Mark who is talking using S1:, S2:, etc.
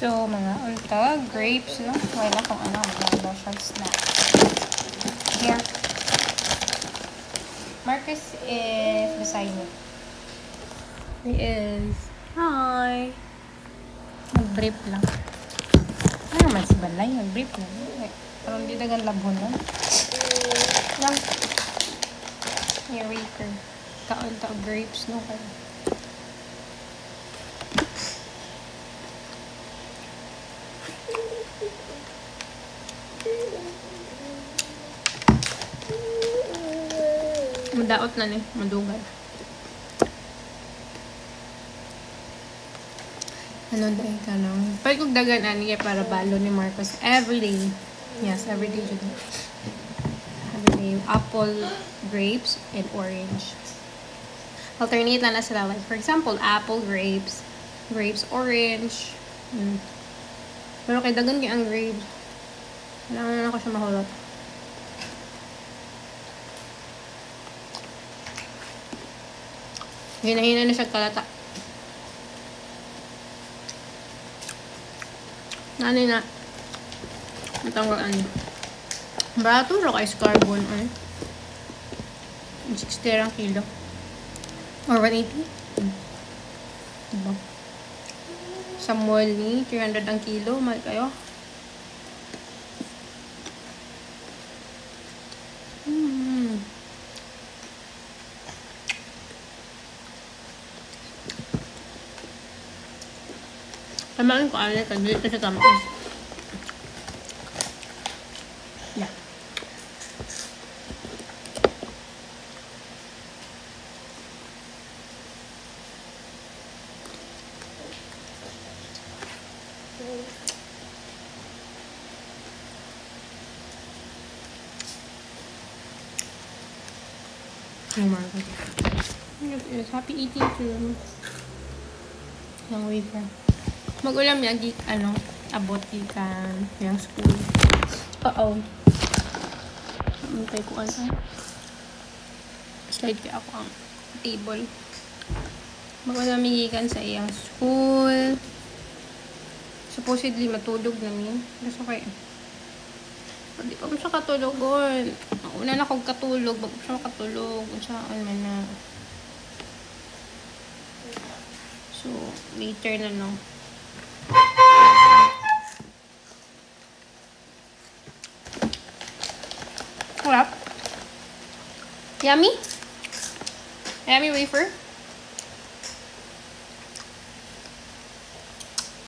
S1: So, mga ulta, grapes, no? Wala kung ano, maganda siyang snack. Here. Marcus is beside me. He is. Hi! Mag-brief lang. Ano naman si Balay? Mag-brief lang. Pero hindi dagan labon lang. Lang. Here, wafer. Kaunta grapes, no? Madaot na ni, madugal. Ano dahil ka lang? Pag kong dagan niya para balo ni Marcos everyday. Yes, everyday dyan. Everyday. Apple, grapes, and orange. Alternate lang na sila. Like, for example, apple, grapes, orange. Pero kay dagan niya ang grapes. Kailangan na ako siya mahulot. Hinahina na siya kalata. Ano na? Matanggal ano. Barato ro kay carbon ay. 60 ang kilo. Or 180. Diba? Sa mall ni 300 ang kilo. Mahal kayo. Tamaan ko alay ka. Dito siya tamaan. Yeah. Oh my God. Yes, happy eating too. Yung wafer. Mag-ulam yan, abot gikan yung school. Uh-oh. Antay ko ano. Slide kaya ako ang table. Mag-ulam gikan sa iyang school. Supposedly matulog namin. Gusto kayo. Hindi pa mo siya katulogon. Una na kong katulog. Bago siya makatulog. Saan man na. So, later na no. What? Yummy? Yummy wafer?